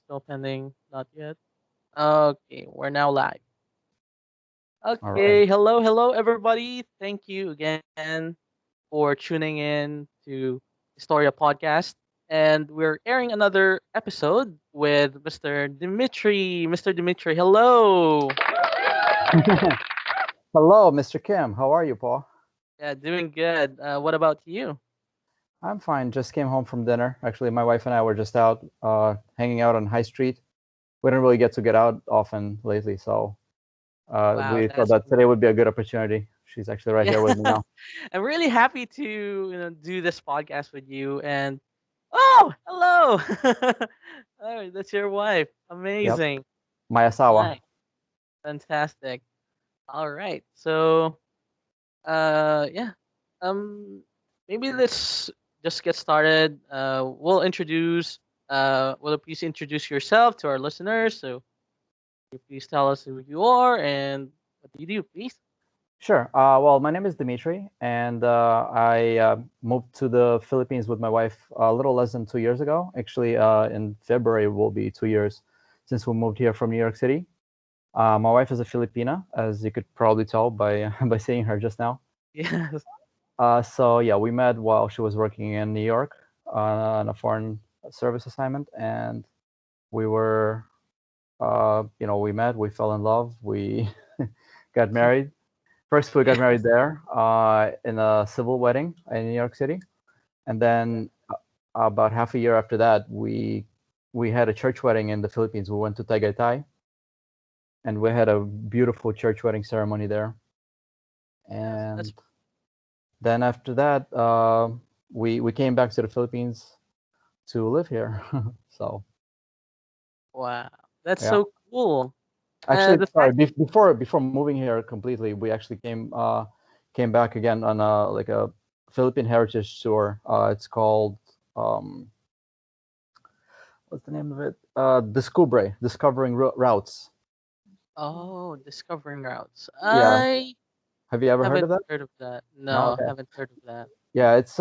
Still pending. Not yet. Okay, we're now live. All right. Okay, hello, everybody. Thank you again for tuning in to Historia Podcast. And we're airing another episode with Mr. Dimitri. Mr. Dimitri, hello. Hello, Mr. Kim. How are you, Paul? Yeah, doing good. What about you? I'm fine. Just came home from dinner. Actually, my wife and I were just out hanging out on High Street. We didn't really get to get out often lately, so Wow, we thought that's that today would be a good opportunity. She's actually right yeah. here with me now. I'm really happy to do this podcast with you. And oh, hello. Oh, that's your wife. Yep, Amazing. Mayasawa. Nice. Fantastic. All right. So, yeah. Um, maybe let's just get started. Will you please introduce yourself to our listeners? So, can you please tell us who you are and what do you do, please? Sure. Well, my name is Dmitry, and I moved to the Philippines with my wife a little less than 2 years ago. Actually, in February will be 2 years since we moved here from New York City. My wife is a Filipina, as you could probably tell by by seeing her just now. Yes. So yeah, we met while she was working in New York on a foreign service assignment, and we were, we met, we fell in love, we got married. First, we got Yes. married there in a civil wedding in New York City, and then about half a year after that, we had a church wedding in the Philippines. We went to Tagaytay, and we had a beautiful church wedding ceremony there. Yes. That's And then after that, we came back to the Philippines to live here. So wow. That's yeah, so cool. actually, The sorry, fact. before moving here completely, we actually came back again on a Philippine heritage tour. It's called um, what's the name of it? Descubre, Discovering Routes. Oh, discovering routes. Yeah, I have you ever heard of haven't that? heard of that. No, No, okay. haven't heard of that. Yeah, it's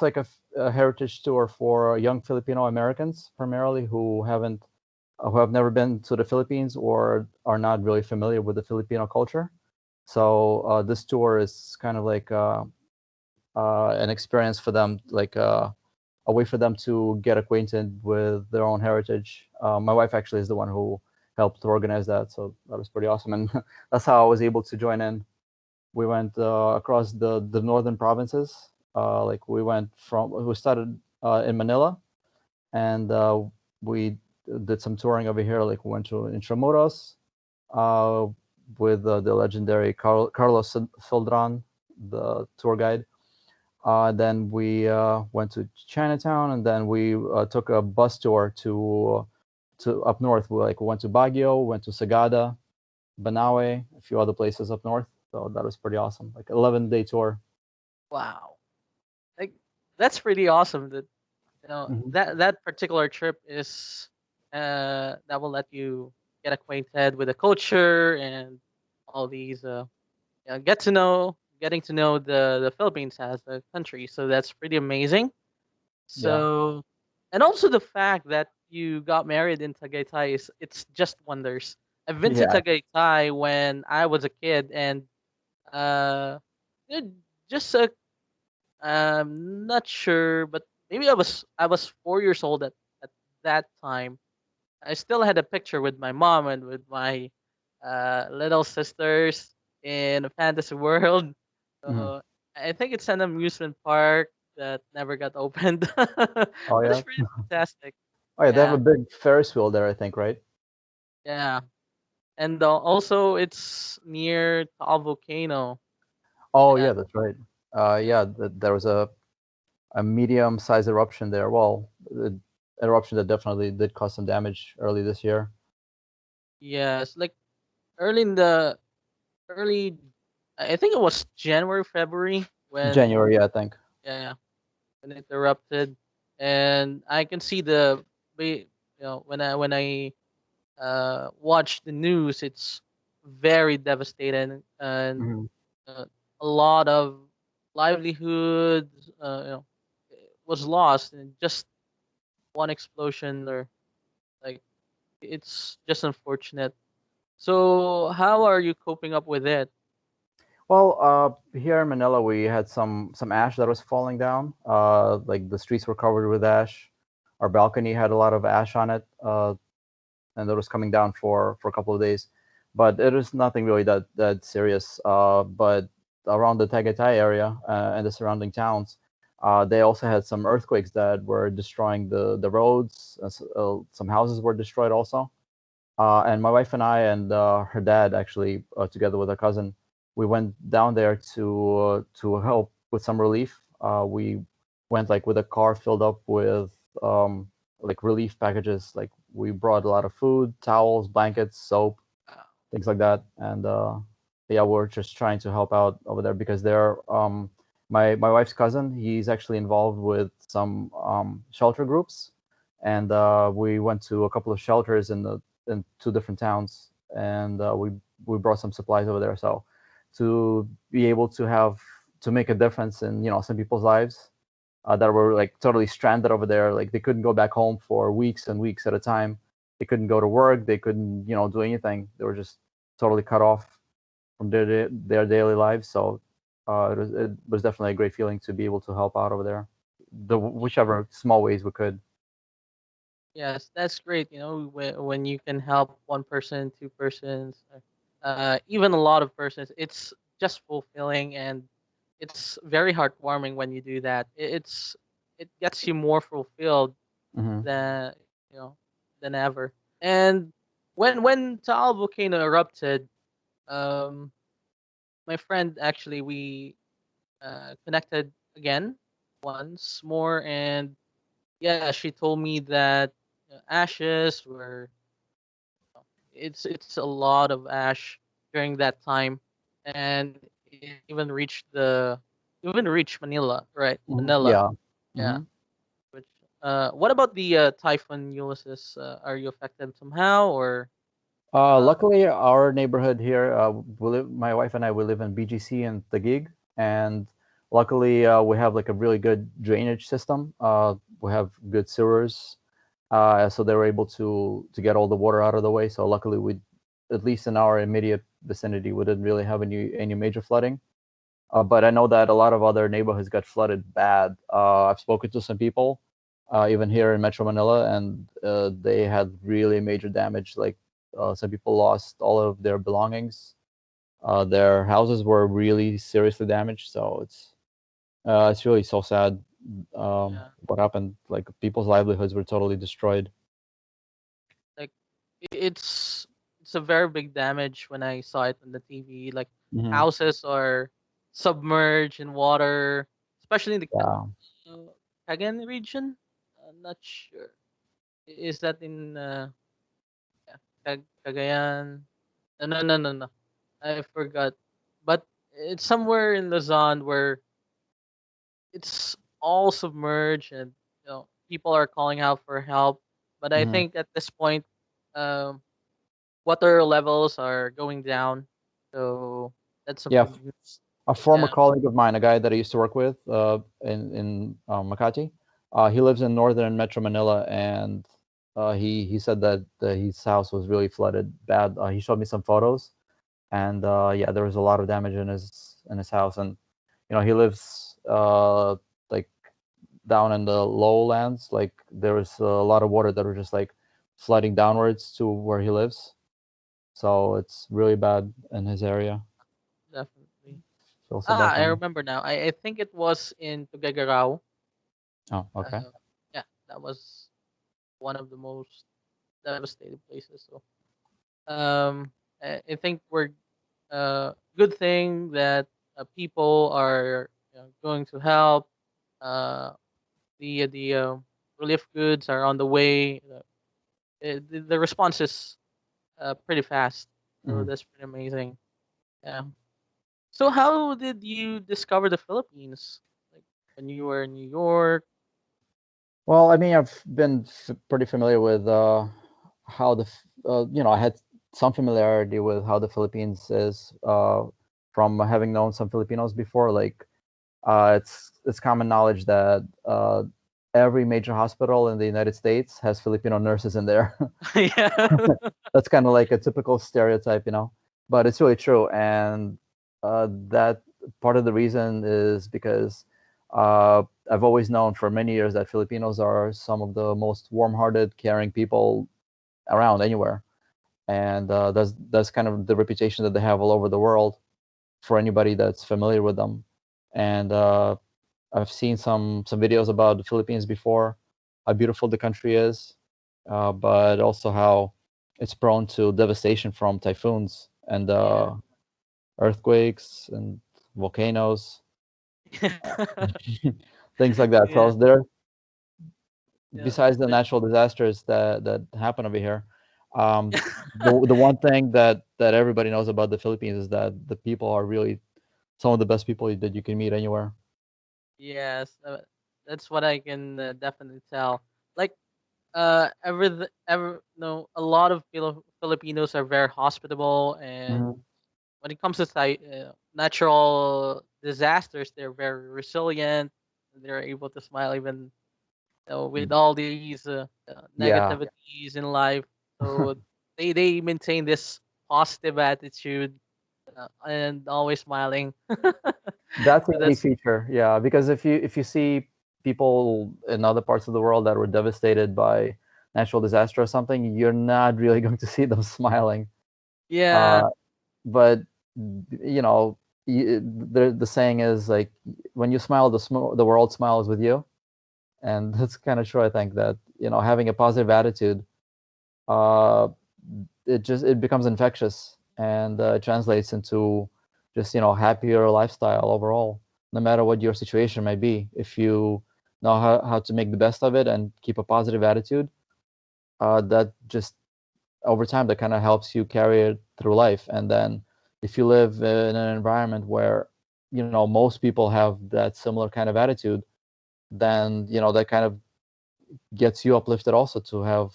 like a heritage tour for young Filipino Americans primarily who have never been to the Philippines or are not really familiar with the Filipino culture. So this tour is kind of like an experience for them, like a way for them to get acquainted with their own heritage. My wife actually is the one who helped organize that, so that was pretty awesome, and that's how I was able to join in. We went across the northern provinces. We started in Manila, and we did some touring over here. Like we went to Intramuros uh, with the legendary Carlos Fildran, the tour guide. Then we went to Chinatown, and then we took a bus tour to up north. We went to Baguio, went to Sagada, Banawe, a few other places up north. So that was pretty awesome. Like 11-day tour. Wow. Like that's pretty awesome that Hmm. that particular trip is that will let you get acquainted with the culture and all these getting to know the Philippines as a country. So that's pretty amazing. Yeah, So, and also the fact that you got married in Tagaytay is it's just wonders. I've been to yeah. Tagaytay when I was a kid, and uh, eh, just not sure, but maybe I was 4 years old at that time. I still had a picture with my mom and with my little sisters in a fantasy world. Hmm. So I think it's an amusement park that never got opened, but Oh it's yeah. pretty fantastic. Oh yeah. They have a Yeah, big Ferris wheel there, I think, right? yeah, and also it's near Taal volcano. Oh Yeah, yeah, that's right. Yeah, there was a medium-sized eruption there. Well, the eruption that definitely did cause some damage early this year. yes, like early in the early, I think it was January, February when January, yeah, I think. yeah, when it erupted, and I can see when I watch the news, it's very devastating and Hmm. uh, a lot of livelihoods was lost in just one explosion or like. It's just unfortunate. So how are you coping up with it? Well, here in Manila, we had some ash that was falling down. Like the streets were covered with ash. Our balcony had a lot of ash on it, and that was coming down for a couple of days. But it was nothing really that serious. But around the Tagaytay area and the surrounding towns, they also had some earthquakes that were destroying the roads. Some houses were destroyed also. And my wife and I and her dad actually, together with our cousin, we went down there to help with some relief. We went like with a car filled up with like relief packages. Like we brought a lot of food, towels, blankets, soap, Uh, things like that. And yeah, we're just trying to help out over there because they're my wife's cousin. He's actually involved with some shelter groups, and we went to a couple of shelters in two different towns, and we brought some supplies over there. So to be able to make a difference in some people's lives that were like totally stranded over there, like they couldn't go back home for weeks and weeks at a time. They couldn't go to work. They couldn't do anything. They were just totally cut off from their daily lives. So it was definitely a great feeling to be able to help out over there, the whichever small ways we could. yes, that's great. You know, when you can help one person, two persons, even a lot of persons, it's just fulfilling and it's very heartwarming when you do that. It gets you more fulfilled Hmm. than than ever. And when Taal volcano erupted, um, my friend actually we connected again once more, and yeah, she told me that ashes were it's a lot of ash during that time, and it even reached Manila, right? Hmm. Manila, Yeah. yeah. Hmm. Which what about the Typhoon Ulysses? Are you affected somehow or uh Luckily, our neighborhood here, my wife and I, we live in BGC in Taguig, and luckily we have like a really good drainage system. We have good sewers, so they were able to get all the water out of the way. So luckily, we, at least in our immediate vicinity, we didn't really have any major flooding. But I know that a lot of other neighborhoods got flooded bad. I've spoken to some people, even here in Metro Manila, and they had really major damage. Like some people lost all of their belongings. Their houses were really seriously damaged. So it's really so sad yeah, what happened. Like people's livelihoods were totally destroyed. like it's a very big damage when I saw it on the TV. Like Hmm. houses are submerged in water, especially in the Yeah. uh, Cagayan region. I'm not sure. Is that in yeah, Cagayan? No. I forgot. But it's somewhere in Luzon where it's all submerged and people are calling out for help. But I Hmm. think at this point, um, water levels are going down. So that's some Yeah. good news. A former Yeah. colleague of mine, a guy that I used to work with in Makati. He lives in northern Metro Manila, and he said that his house was really flooded bad. He showed me some photos, and yeah, there was a lot of damage in his house, and he lives like down in the lowlands. Like there was a lot of water that was just like flooding downwards to where he lives. So it's really bad in his area. Definitely. Feel so bad Ah, for I him. remember now. I think it was in Tuguegarao. Oh, okay. Uh, yeah, that was one of the most devastated places. So, I think we're good thing that people are going to help. Uh, the relief goods are on the way. The response is pretty fast, so Mhm. that's pretty amazing. Yeah. So, how did you discover the Philippines? Like when you were in New York? Well, I mean, I've been pretty familiar with how I had some familiarity with how the Philippines is from having known some Filipinos before. Like, it's common knowledge that every major hospital in the United States has Filipino nurses in there. Yeah. That's kind of like a typical stereotype, but it's really true. And that part of the reason is because I've always known for many years that Filipinos are some of the most warm-hearted, caring people around anywhere, and that's kind of the reputation that they have all over the world for anybody that's familiar with them. And I've seen some videos about the Philippines before, how beautiful the country is, but also how it's prone to devastation from typhoons and Yeah. earthquakes and volcanoes, things like that. Yeah. So there, Yeah. besides the But natural disasters that happen over here, um, the one thing that everybody knows about the Philippines is that the people are really some of the best people that you can meet anywhere. yes, that's what I can definitely tell. Like ever no, a lot of Filipinos are very hospitable, and Hmm. when it comes to natural disasters, they're very resilient. They're able to smile even with all these Yeah, negativities in life. So they maintain this positive attitude and always smiling. that's a So unique that's feature. Yeah, because if you see people in other parts of the world that were devastated by natural disaster or something, you're not really going to see them smiling. yeah, Uh, but you know, the saying is like when you smile, the world smiles with you, and that's kind of true. I think that having a positive attitude, uh, it becomes infectious and translates into just happier lifestyle overall, no matter what your situation may be. If you know how to make the best of it and keep a positive attitude, that just over time that kind of helps you carry it through life. And then if you live in an environment where most people have that similar kind of attitude, then that kind of gets you uplifted also to have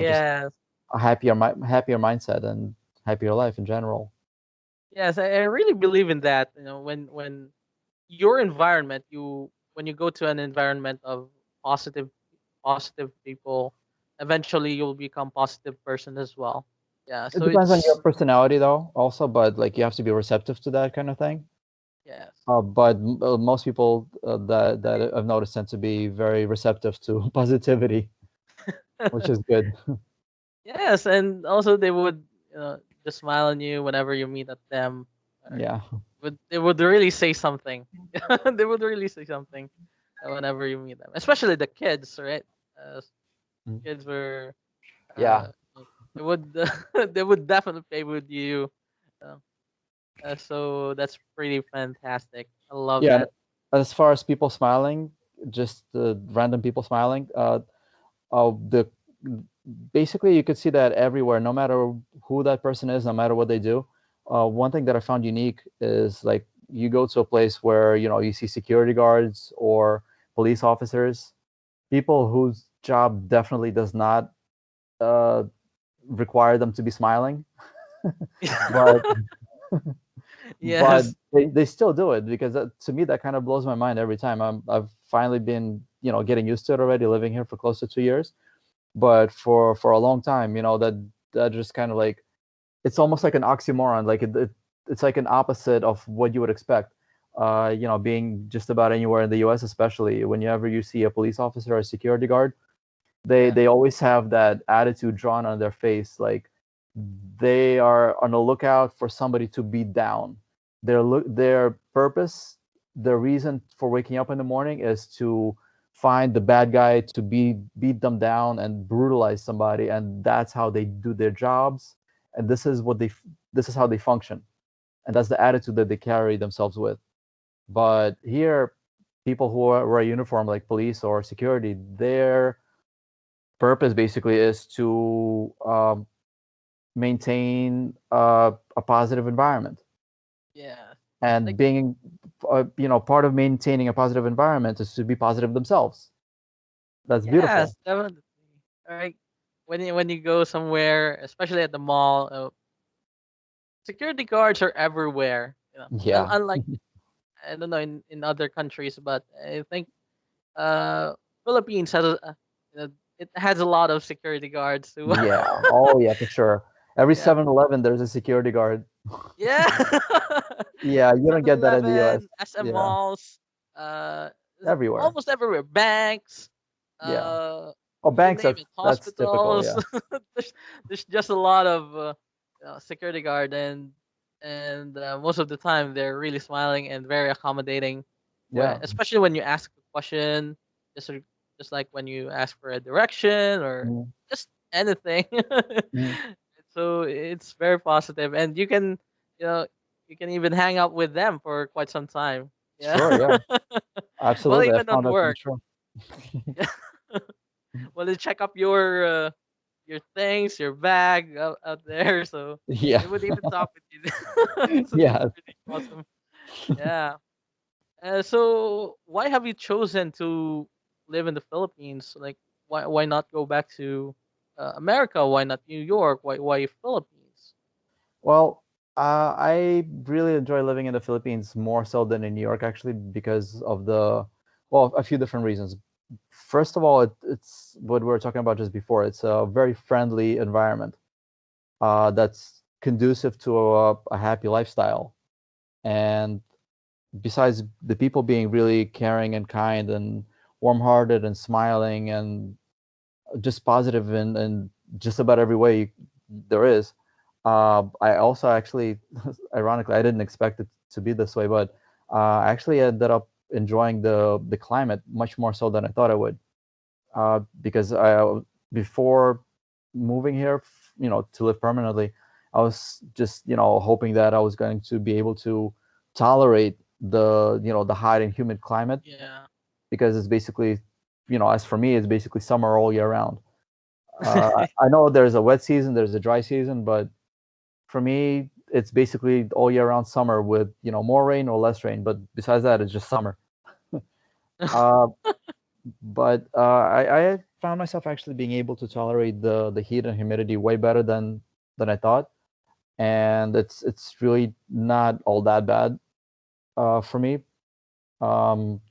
just yes, a happier mindset and happier life in general. yes. I really believe in that. When your environment, when you go to an environment of positive positive people, eventually you'll become positive person as well. Yeah. It So depends on your it's personality though, also, but like you have to be receptive to that kind of thing. yes. But most people that I've noticed tend to be very receptive to positivity, which is good. Yes, and also they would just smile on you whenever you meet at them. Or Yeah. they would really say something. They would really say something whenever you meet them, especially the kids, right? Uh, Mm. Kids were Yeah. uh, they would they would definitely play with you. Uh, so that's pretty fantastic. I love Yeah. And that. as far as people smiling, just random people smiling, the basically you could see that everywhere, no matter who that person is, no matter what they do. One thing that I found unique is like you go to a place where you see security guards or police officers, people whose job definitely does not uh, require them to be smiling, but but Yes. they still do it because to me that kind of blows my mind every time. I've finally been getting used to it already, living here for close to 2 years, but for a long time, that just kind of like it's almost like an oxymoron. Like it's like an opposite of what you would expect. Being just about anywhere in the U.S., especially whenever you see a police officer or a security guard, they Yeah. they always have that attitude drawn on their face, like they are on the lookout for somebody to beat down. Their purpose, their reason for waking up in the morning is to find the bad guy to beat them down and brutalize somebody, and that's how they do their jobs, and this is how they function, and that's the attitude that they carry themselves with. But here, people who wear a uniform like police or security, their purpose basically is to maintain a positive environment. Yeah. And Like being, part of maintaining a positive environment is to be positive themselves. That's yes, beautiful. definitely. Like when you go somewhere, especially at the mall, security guards are everywhere. Yeah. Unlike I don't know in other countries, but I think uh Philippines has it has a lot of security guards too. Yeah. Oh yeah, for sure. Every Yeah, 7-Eleven there's a security guard. yeah. Yeah, you don't get that in the US. 7-Eleven, SM Yeah, malls, uh, everywhere. almost everywhere. Banks, Yeah. uh, Oh, you banks, name it. that's typical. Hospitals. Yeah. there's there's just a lot of security guard, and most of the time they're really smiling and very accommodating. When, Yeah. especially when you ask a question, just sort of- just like when you ask for a direction or Mhm. just anything. Mhm. So it's very positive, and you know, you can even hang out with them for quite some time. Yeah. Sure. Yeah. Well, Absolutely. I even found on that to be work. true. Yeah. Well, they check up your things, your bag out there, so Yeah. they would even talk with you. So that's Yeah. pretty awesome. Yeah. So why have you chosen to live in the Philippines? Like, why not go back to America? Why not New York? Why Philippines? Well, I really enjoy living in the Philippines more so than in New York, actually, because of well, a few different reasons. First of all, it's what we were talking about just before. It's a very friendly environment that's conducive to a happy lifestyle. And besides the people being really caring and kind and warm-hearted and smiling and just positive in just about every way there is. I also actually, ironically, I didn't expect it to be this way, but I actually ended up enjoying the climate much more so than I thought I would. Because before moving here, to live permanently, I was just hoping that I was going to be able to tolerate the hot and humid climate Yeah. because it's basically, as for me, it's basically summer all year round. I know there's a wet season, there's a dry season, but for me, it's basically all year round summer with more rain or less rain. But besides that, it's just summer. Uh, but I found myself actually being able to tolerate the heat and humidity way better than I thought, and it's really not all that bad for me.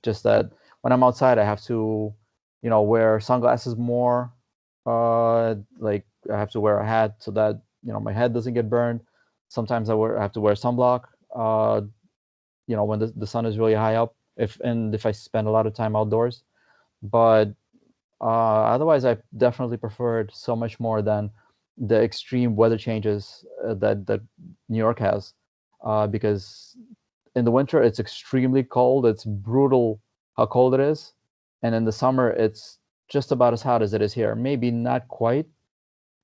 Just that when I'm outside, I have to, wear sunglasses more. Like I have to wear a hat so that my head doesn't get burned. Sometimes I have to wear sunblock. When the sun is really high up, if I spend a lot of time outdoors. But otherwise, I definitely prefer it so much more than the extreme weather changes that New York has, because in the winter it's extremely cold. It's brutal how cold it is, and in the summer it's just about as hot as it is here. Maybe not quite,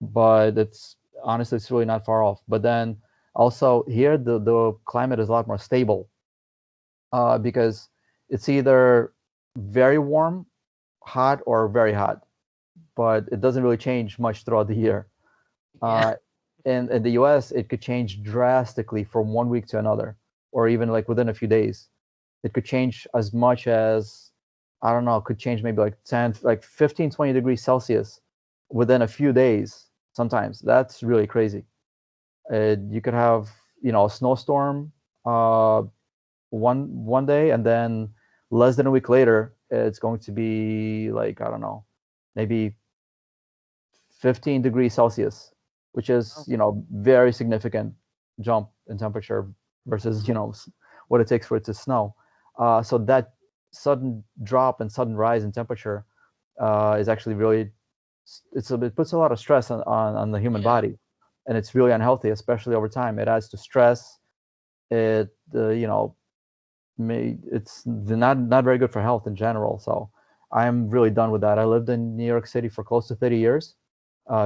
but it's honestly it's really not far off. But then also here the climate is a lot more stable because it's either very warm, hot, or very hot, but it doesn't really change much throughout the year. Yeah. Uh, in the US, it could change drastically from one week to another, or even like within a few days. It could change as much as, I don't know, it could change maybe like 10, like 15, 20 degrees Celsius within a few days sometimes. That's really crazy. You could have, a snowstorm uh, one day, and then less than a week later, it's going to be like, I don't know, maybe 15 degrees Celsius, which is, Oh, very significant jump in temperature versus, what it takes for it to snow. So that sudden drop and sudden rise in temperature is actually really, it puts a lot of stress on the human yeah. body, and it's really unhealthy, especially over time. It adds to stress. It, it's not very good for health in general. So I'm really done with that. I lived in New York City for close to 30 years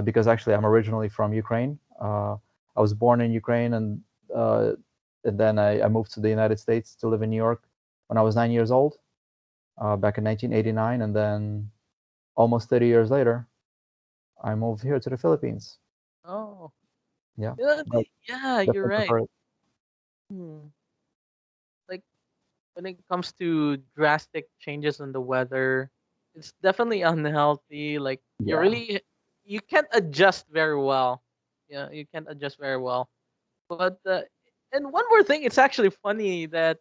because actually I'm originally from Ukraine. I was born in Ukraine, uh, and then I moved to the United States to live in New York when I was 9 years old, back in 1989, and then almost 30 years later, I moved here to the Philippines. Oh. Yeah, but Yeah, you're definitely right. prefer it. Hmm. Like when it comes to drastic changes in the weather, it's definitely unhealthy. Like Yeah, you can't adjust very well. Yeah, you can't adjust very well. But and one more thing, it's actually funny that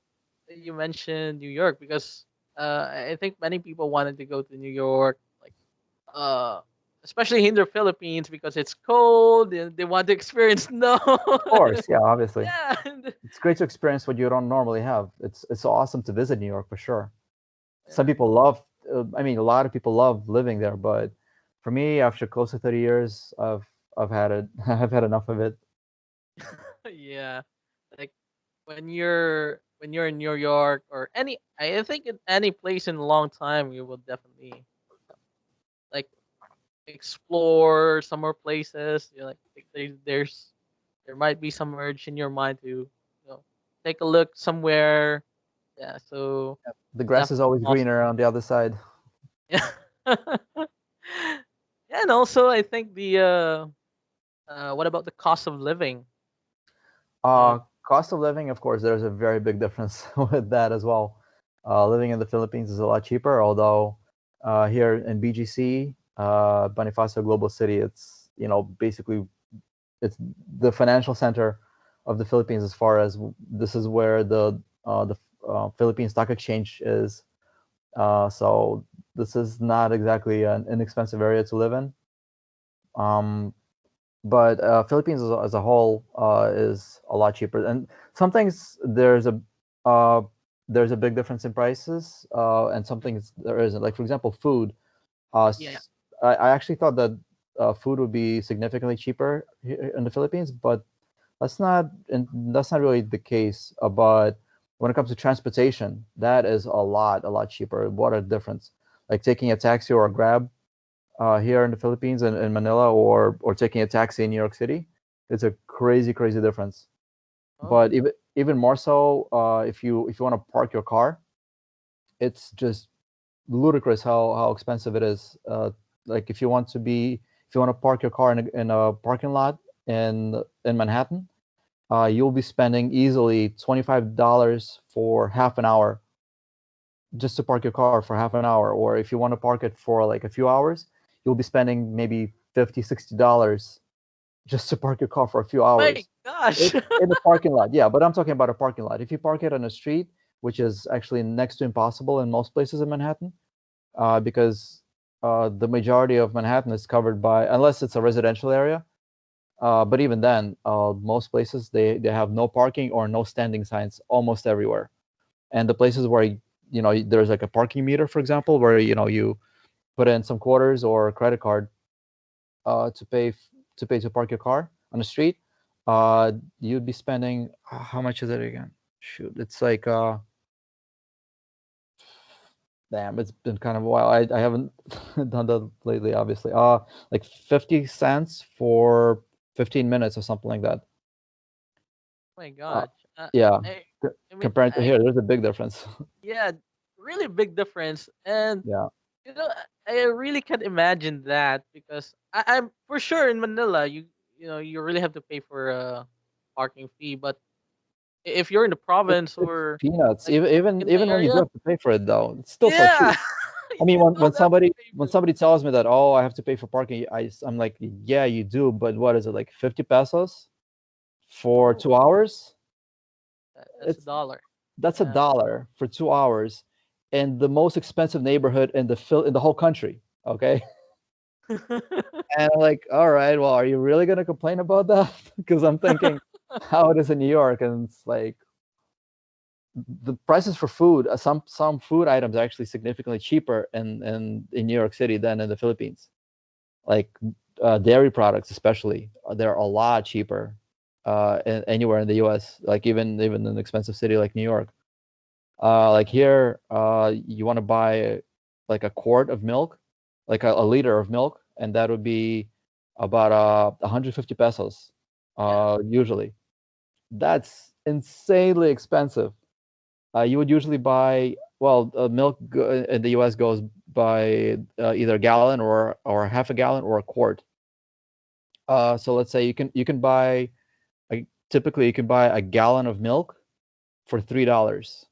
you mentioned New York because I think many people wanted to go to New York, like uh, especially in the Philippines because it's cold and they want to experience snow. Of course, yeah, obviously. Yeah, and- It's great to experience what you don't normally have. It's awesome to visit New York for sure. Some yeah, people love, I mean, a lot of people love living there, but for me, after close to 30 years, I've had it. I've had enough of it. yeah. Like when you're in New York or any, I think in any place in a long time, you will definitely like explore some more places. You know, like there might be some urge in your mind to take a look somewhere. Yeah, so The it's grass is definitely always awesome. greener on the other side. Yeah. Yeah, and also I think the what about the cost of living? Uh, Cost of living, of course, there's a very big difference with that as well. Living in the Philippines is a lot cheaper, although here in BGC, Bonifacio Global City, it's basically it's the financial center of the Philippines as far as this is where the Philippine Stock Exchange is. So this is not exactly an inexpensive area to live in. Um, but Philippines as a whole is a lot cheaper, and some things uh, there's a big difference in prices, and some things there isn't. Like for example, food. Uh, yeah. s- I actually thought that food would be significantly cheaper here in the Philippines, but that's not really the case. But when it comes to transportation, that is a lot cheaper. What a difference! Like taking a taxi or a Grab here in the Philippines and in Manila, or taking a taxi in New York City, it's a crazy difference. Oh, But even more so, if you want to park your car, it's just ludicrous how expensive it is. Like if you want to park your car in a parking lot in Manhattan, you'll be spending easily $25 for half an hour just to park your car for half an hour. Or if you want to park it for like a few hours, you'll be spending maybe $50, $60 just to park your car for a few my hours gosh. in the parking lot. Yeah, but I'm talking about a parking lot. If you park it on a street, which is actually next to impossible in most places in Manhattan, because the majority of Manhattan is covered by, unless it's a residential area. But even then, most places they have no parking or no standing signs almost everywhere. And the places where there's like a parking meter, for example, where you put in some quarters or a credit card to pay to park your car on the street, uh, you'd be spending how much is it again? Shoot, it's like damn, it's been kind of a while. I haven't done that lately, obviously. Like 50 cents for 15 minutes or something like that. My Uh, gosh. yeah, I c- I mean compared to I here, there's a big difference. yeah, really big difference. And Yeah, you know, I really can't imagine that because I'm for sure in Manila, you really have to pay for a parking fee. But if you're in the province it's or peanuts. like Even in the even when you do area, have to pay for it, though, it's still so yeah, cheap. I mean, you when don't have to somebody pay when for. somebody tells me that, oh, I have to pay for parking, I'm like, yeah, you do, but what is it, like 50 pesos for Oh, 2 hours? that's a It's dollar. That's a Yeah. dollar for 2 hours in the most expensive neighborhood in the whole country. Okay, and I'm like, all right, well, are you really gonna complain about that? Because I'm thinking how it is in New York, and it's like the prices for food. Some food items are actually significantly cheaper in New York City than in the Philippines. Like dairy products, especially, they're a lot cheaper anywhere in the U.S. Like even in an expensive city like New York. Like here, you want to buy like a quart of milk, like a liter of milk, and that would be about 150 pesos, Yeah. usually. That's insanely expensive. You would usually buy, well, milk in the U.S. goes by either a gallon or half a gallon or a quart. So let's say you can buy typically you can buy a gallon of milk for $3.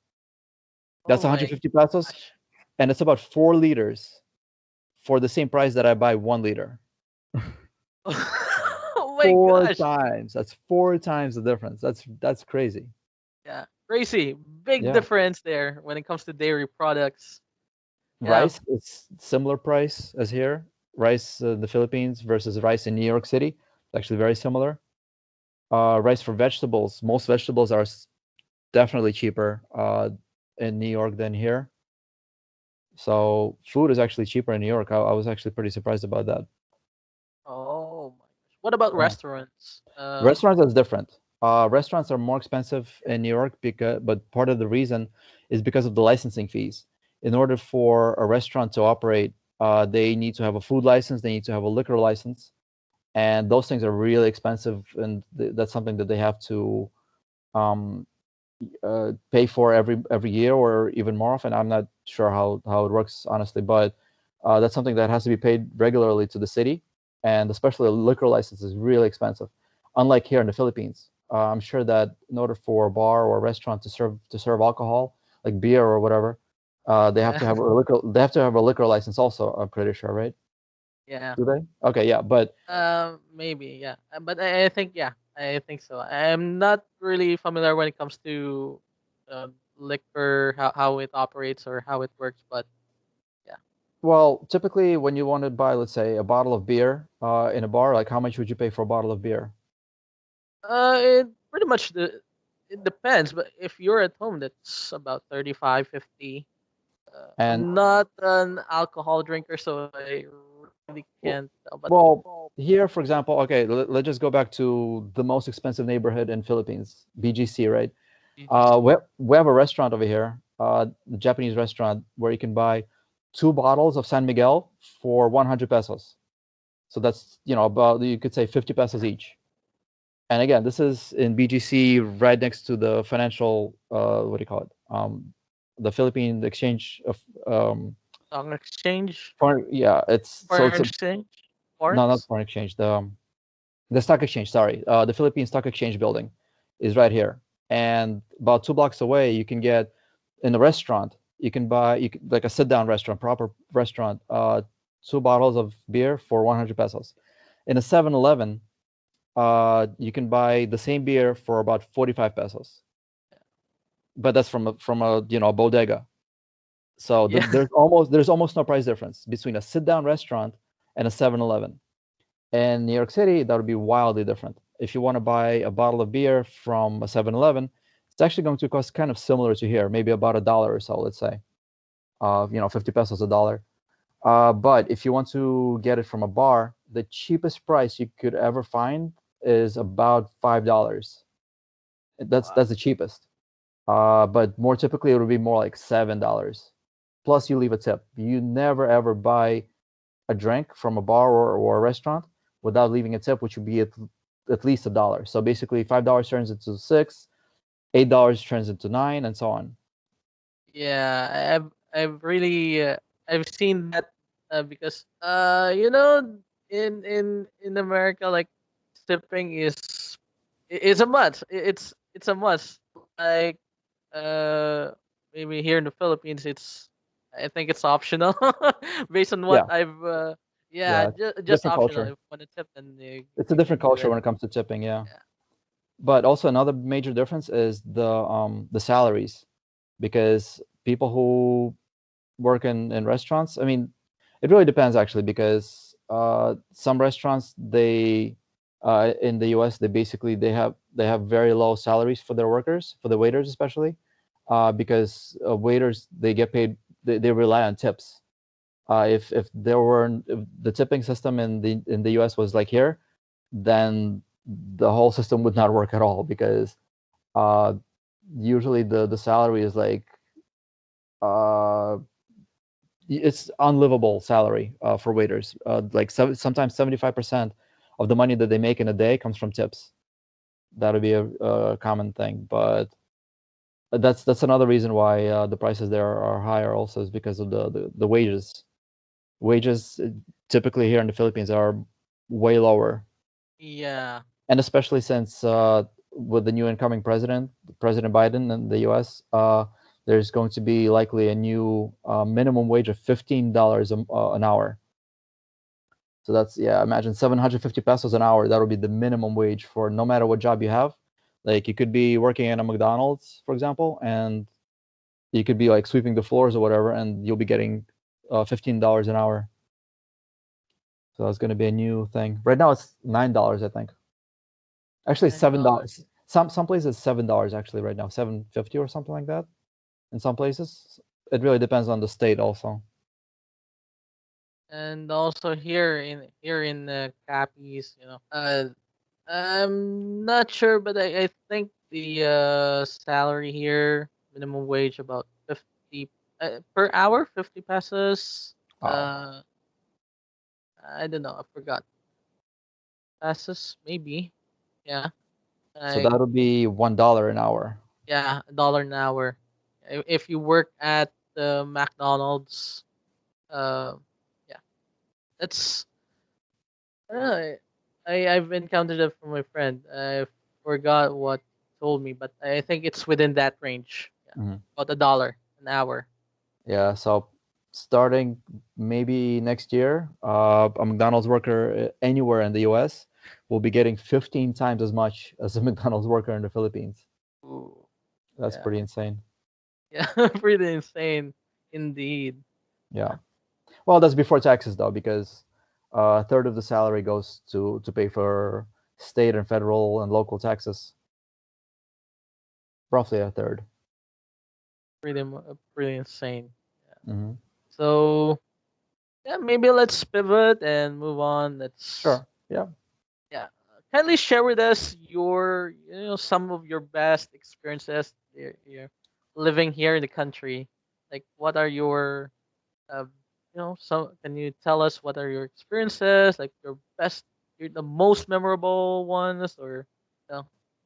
That's Oh my 150 pesos, gosh. and it's about 4 liters for the same price that I buy 1 liter. Oh my Four gosh. times. That's 4 times the difference. That's crazy. Yeah. Crazy. Big Yeah. difference there when it comes to dairy products. Yeah. Rice, it's similar price as here. Rice in the Philippines versus rice in New York City. It's actually very similar. Rice for vegetables. Most vegetables are definitely cheaper in New York than here. So food is actually cheaper in New York. I was actually pretty surprised about that. Oh my gosh. What about Yeah. restaurants? Restaurants is different. Restaurants are more expensive in New York but part of the reason is because of the licensing fees. In order for a restaurant to operate, they need to have a food license, they need to have a liquor license, and those things are really expensive, and that's something that they have to um, pay for every year or even more often. I'm not sure how it works honestly, but that's something that has to be paid regularly to the city, and especially a liquor license is really expensive. Unlike here in the Philippines, I'm sure that in order for a bar or a restaurant to serve alcohol, like beer or whatever, they have Yeah. to have a liquor license also. I'm pretty sure, right? Yeah. Do they? Okay, yeah, but Maybe, yeah. But I think, yeah, I think so. I'm not really familiar when it comes to liquor, how it operates or how it works, but yeah. well, typically when you want to buy, let's say, a bottle of beer in a bar, like how much would you pay for a bottle of beer? It pretty much it depends, but if you're at home, that's about 35, 50. And I'm not an alcohol drinker, so I really w- can't tell. But well, here, for example, okay, let's just go back to the most expensive neighborhood in Philippines, BGC, right? BGC. We have a restaurant over here, the Japanese restaurant, where you can buy two bottles of San Miguel for 100 pesos. So that's, about, you could say 50 pesos each. And again, this is in BGC, right next to the financial, what do you call it? The Philippine exchange of, Stock exchange, yeah, it's foreign a, exchange, no, not forex. foreign exchange, the stock exchange, sorry. The Philippine Stock Exchange building is right here. And about 2 blocks away, you can get in a restaurant, you can buy, like a sit down restaurant, proper restaurant, two bottles of beer for 100 pesos. In a 7-Eleven, you can buy the same beer for about 45 pesos. But that's from a bodega. So Yeah. there's almost no price difference between a sit down restaurant and a 7-Eleven. In New York City, that would be wildly different. If you want to buy a bottle of beer from a 7-Eleven, it's actually going to cost kind of similar to here, maybe about a dollar or so, let's say. 50 pesos a dollar. But if you want to get it from a bar, the cheapest price you could ever find is about $5. That's Wow. the cheapest. But more typically, it would be more like $7. Plus, you leave a tip. You never ever buy a drink from a bar or a restaurant without leaving a tip, which would be at least a dollar. So basically, $5 turns into six, $8 turns into nine, and so on. Yeah, I've really I've seen that because in America, like sipping is a must. It's a must. Like uh maybe here in the Philippines, it's I think it's optional based on what Yeah, I've yeah, yeah, it's just different optional. culture. If you want to tip, then It's a you different can do culture it. when it comes to tipping. Yeah, Yeah. but also another major difference is the salaries, because people who work in restaurants. I mean, it really depends actually, because some restaurants in the U.S. they have very low salaries for their workers, for the waiters especially, because waiters they get paid, they rely on tips. If there were if the tipping system in the U.S. was like here, then the whole system would not work at all, because uh, usually the salary is like uh, it's unlivable salary for waiters. Like sometimes 75% of the money that they make in a day comes from tips. That would be a common thing, but that's another reason why the prices there are higher. Also, is because of the wages. Wages typically here in the Philippines are way lower, Yeah. and especially since with the new incoming president, President Biden in the U.S., there's going to be likely a new minimum wage of $15 an hour. So that's, yeah, imagine 750 pesos an hour. That would be the minimum wage for no matter what job you have. Like you could be working at a McDonald's, for example, and you could be like sweeping the floors or whatever, and you'll be getting $15 an hour. So that's going to be a new thing. Right now it's $9, I think. Actually, $9. $7. Some places $7 actually right now, 7.50 or something like that. In some places, it really depends on the state also. And also here in the Capiz, I'm not sure, but I think the salary here, minimum wage about 50 per hour, 50 pesos. Wow. I don't know, I forgot. Pesos maybe. Yeah. So Like that'll be $1 an hour. yeah, $1 an hour. If you work at the McDonald's, uh, yeah, that's uh, I've encountered it from my friend. I forgot what he told me, but I think it's within that range. Yeah, Mhm. about $1 an hour. Yeah. So starting maybe next year, a McDonald's worker anywhere in the U.S. will be getting 15 times as much as a McDonald's worker in the Philippines. Ooh, That's yeah, pretty insane. yeah, pretty insane indeed. Yeah. Well, that's before taxes though, because a third of the salary goes to pay for state and federal and local taxes. Roughly a third. Pretty insane. Hmm. So yeah, maybe let's pivot and move on. Let's Sure. Yeah. yeah, kindly share with us your some of your best experiences here living here in the country. Like, what are your so can you tell us what are your experiences? Like the most memorable ones, or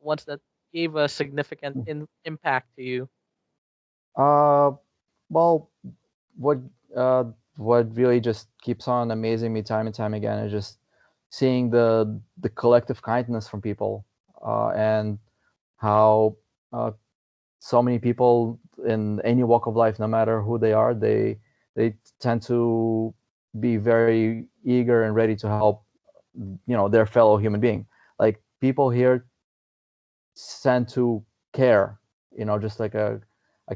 ones that gave a significant impact to you. Uh, well, what uh, what really just keeps on amazing me time and time again is just seeing the collective kindness from people, and how so many people in any walk of life, no matter who they are, they tend to be very eager and ready to help, their fellow human being. Like people here tend to care, just like a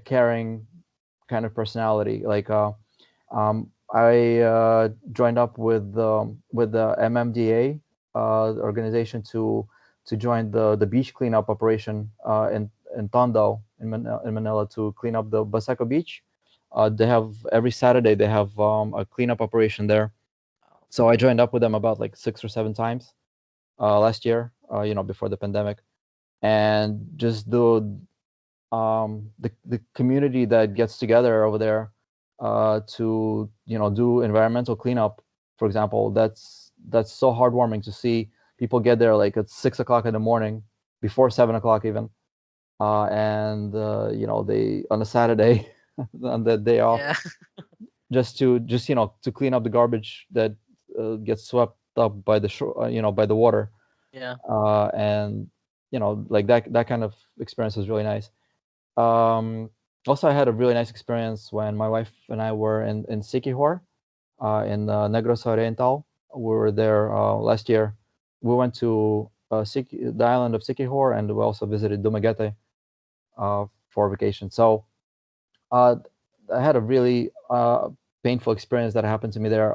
caring kind of personality. Like I joined up with the MMDA organization to join the beach cleanup operation in Tondo in Manila to clean up the Baseco Beach. They have every Saturday they have a cleanup operation there. Wow. So I joined up with them about like 6 or 7 times last year, before the pandemic, and just the community that gets together over there to do environmental cleanup, for example. That's so heartwarming to see people get there like at 6 o'clock in the morning, before 7 o'clock even, and they on a Saturday on that day off, Yeah. just to clean up the garbage that gets swept up by the shore, by the water, Yeah. and like that kind of experience is really nice. um, Also, I had a really nice experience when my wife and I were in Siquijor, in Negros Oriental. We were there last year. We went to the island of Siquijor, and we also visited Dumaguete for vacation. So uh, I had a really painful experience that happened to me there.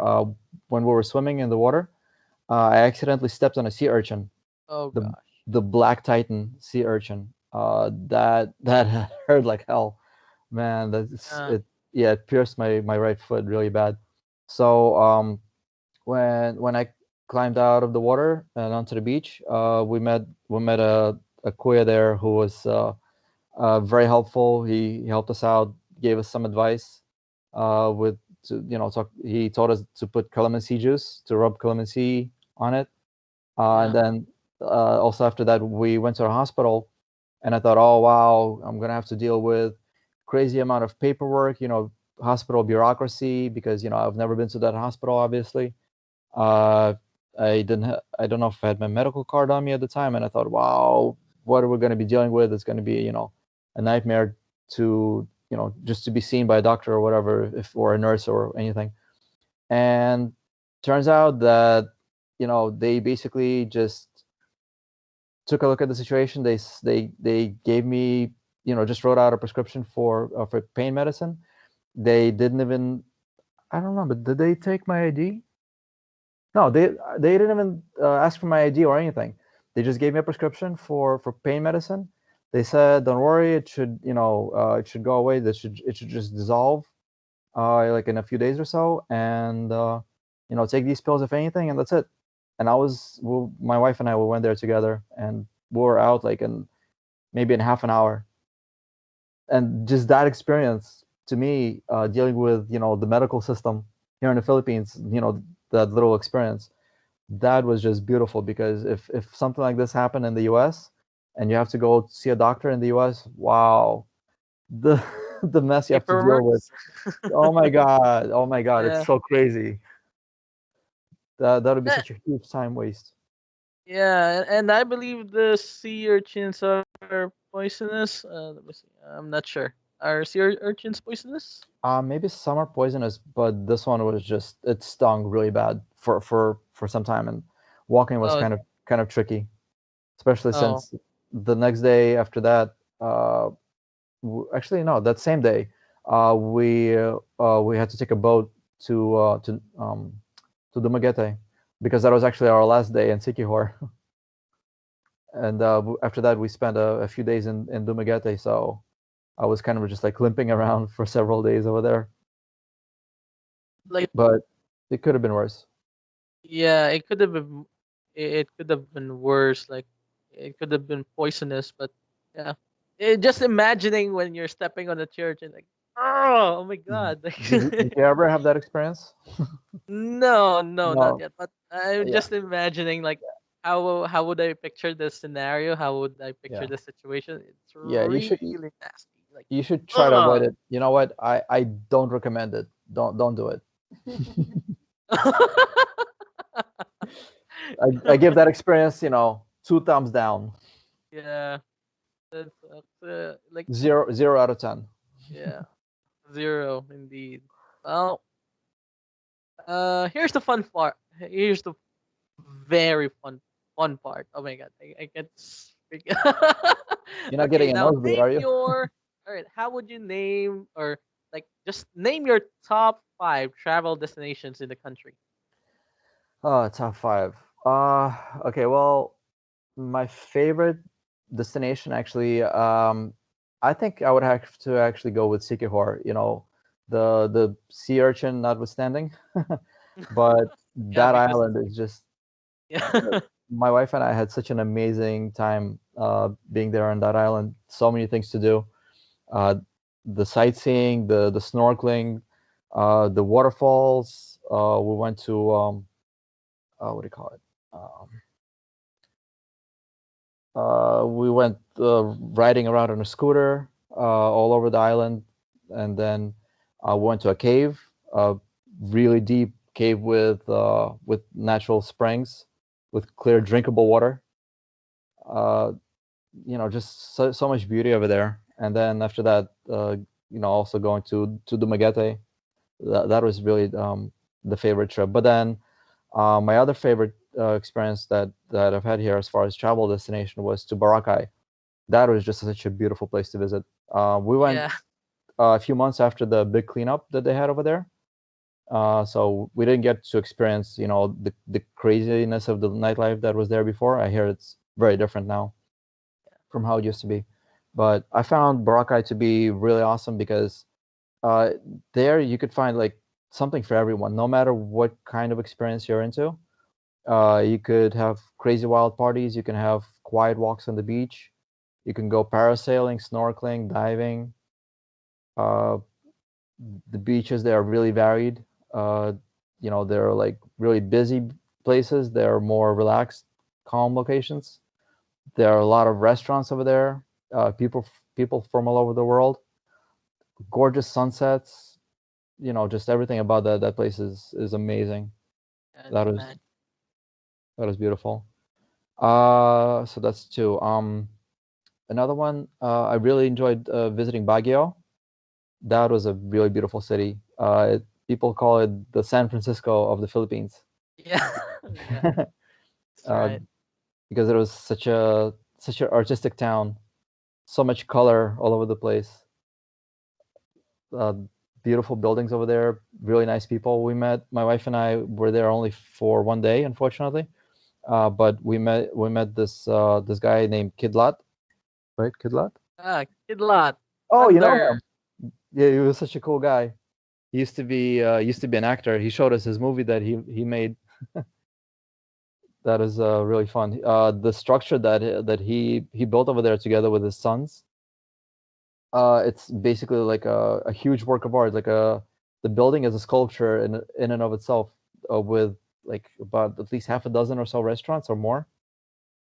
When we were swimming in the water, I accidentally stepped on a sea urchin, Oh the gosh. the black titan sea urchin. That hurt like hell. Man, that's Uh, it. Yeah, it pierced my right foot really bad. So when I climbed out of the water and onto the beach, we met a kuya there who was very helpful. He helped us out, gave us some advice. With he told us to put calamansi juice, to rub calamansi on it, and yeah. then also after that we went to the hospital, and I thought, oh wow, I'm gonna have to deal with crazy amount of paperwork, hospital bureaucracy, because I've never been to that hospital, obviously. Uh, I don't know if I had my medical card on me at the time, and I thought, wow, what are we going to be dealing with? It's going to be a nightmare to just to be seen by a doctor or whatever, if or a nurse or anything. And turns out that they basically just took a look at the situation. They gave me, just wrote out a prescription for pain medicine. They didn't even, I don't remember, did they take my ID? No, they didn't even ask for my ID or anything. They just gave me a prescription for pain medicine. They said, "Don't worry, it should go away. It should just dissolve, like in a few days or so, and take these pills if anything, and that's it." And my wife and I, we went there together, and we were out like in maybe in half an hour. And just that experience to me, dealing with the medical system here in the Philippines, that little experience, that was just beautiful. Because if something like this happened in the U.S. and you have to go see a doctor in the U.S., wow, the the mess you have to deal with. Paperworks. Oh my god, it's Yeah. so crazy. That would be Eh, such a huge time waste. Yeah, and I believe the sea urchins are poisonous. Let me see. I'm not sure. Are sea urchins poisonous? Maybe some are poisonous, but this one was just, it stung really bad for some time, and walking was Oh, kind of tricky, especially oh, since the next day after that, uh, actually no, that same day, we had to take a boat to Dumaguete, because that was actually our last day in Sikihor. And after that we spent a few days in Dumaguete, so I was kind of just like limping around for several days over there, like but it could have been worse. yeah, it could have been. It could have been worse. Like it could have been poisonous. But yeah, just imagining when you're stepping on the church and like, oh my god, Did like you ever have that experience? no, no, not No. yet. But I'm Yeah. just imagining like how would I picture the scenario? How would I picture Yeah. the situation? It's Yeah. really nasty. Like, You should try to avoid ugh. it. You know what? I don't recommend it. Don't do it. I give that experience, two thumbs down. Yeah, that's like Zero out of 10. yeah, zero indeed. Well, here's the fun part. Here's the very fun part. Oh my god, I get speak. You're not Okay, getting a now nosebleed, name are you? your. All right, how would you name or like just name your top five travel destinations in the country? Oh, top five. Okay. Well, my favorite destination, actually, I think I would have to actually go with Sikihor. The sea urchin notwithstanding, but Yeah, that because island is just. uh, yeah, My wife and I had such an amazing time being there on that island. So many things to do. Uh, the sightseeing, the snorkeling, the waterfalls. We went to what do you call it? We went riding around on a scooter all over the island, and then we went to a cave, a really deep cave with natural springs, with clear drinkable water. Uh, just so much beauty over there. And then after that, also going to Dumaguete. That was really the favorite trip. But then my other favorite experience that I've had here as far as travel destination was to Boracay. That was just such a beautiful place to visit. We went yeah, a few months after the big cleanup that they had over there. So we didn't get to experience, the craziness of the nightlife that was there before. I hear it's very different now from how it used to be. But I found Boracay to be really awesome because uh, there you could find like something for everyone, no matter what kind of experience you're into. You could have crazy wild parties. You can have quiet walks on the beach. You can go parasailing, snorkeling, diving. Uh, the beaches there are really varied. Uh, there are like really busy places. There are more relaxed, calm locations. There are a lot of restaurants over there. People from all over the world. Gorgeous sunsets. Just everything about that place is amazing. and That is imagine. that is beautiful. So that's two. Another one, I really enjoyed visiting Baguio. That was a really beautiful city. People call it the San Francisco of the Philippines. Yeah, yeah, that's uh, right. because it was such an artistic town, so much color all over the place. Uh, Beautiful buildings over there, really nice people. My wife and I were there only for one day, unfortunately. But we met this guy named Kidlat, right? Kidlat. Ah, Kidlat. Oh, you know Thunder. him? Yeah, he was such a cool guy. He used to be an actor. He showed us his movie that he made. That is really fun. The structure that he built over there together with his sons. It's basically like a huge work of art. The building is a sculpture in and of itself, with like about at least half a dozen or so restaurants or more.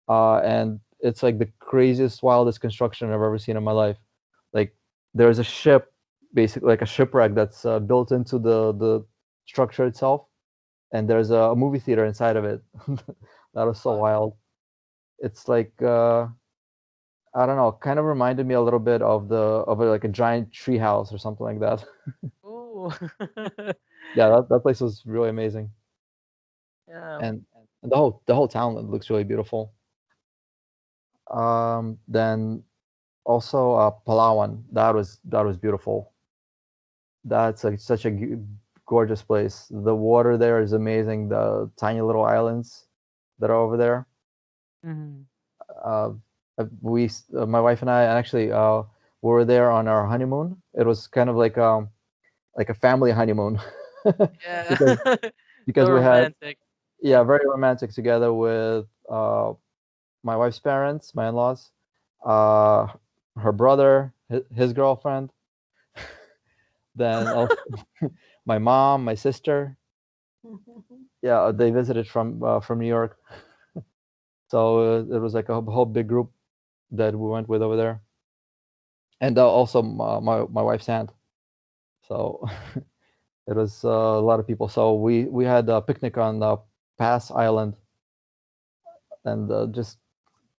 And it's like the craziest, wildest construction I've ever seen in my life. Like there's a ship, basically like a shipwreck that's built into the structure itself, and there's a movie theater inside of it. That was so What? wild. It's like I don't know, kind of reminded me a little bit like a giant tree house or something like that. Oh. Yeah, that place was really amazing, Yeah. and the whole town looks really beautiful. Then also Palawan, that was beautiful. That's like such a gorgeous place. The water there is amazing. The tiny little islands that are over there. Mhm. Uh, my wife and I actually were there on our honeymoon. It was kind of like a family honeymoon Yeah. because So we had, romantic. yeah, very romantic together with my wife's parents, my in-laws, uh, her brother, his girlfriend, then also my mom, my sister. Yeah, they visited from New York, so it was like a whole big group that we went with over there, and also my wife's aunt. So it was a lot of people. So we had a picnic on Pass Island, and just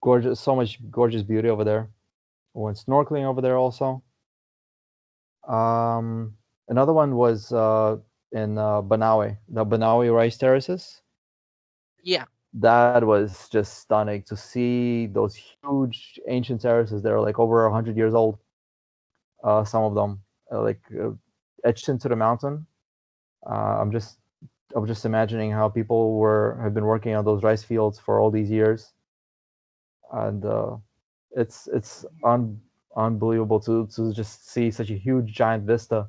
gorgeous, so much gorgeous beauty over there. We went snorkeling over there also. Um, Another one was in Banawe, the Banawe rice terraces. Yeah. That was just stunning to see those huge ancient terraces. They're like over 100 years old. Some of them, etched into the mountain. Uh, I'm just I was just imagining how people were have been working on those rice fields for all these years, and it's unbelievable to just see such a huge giant vista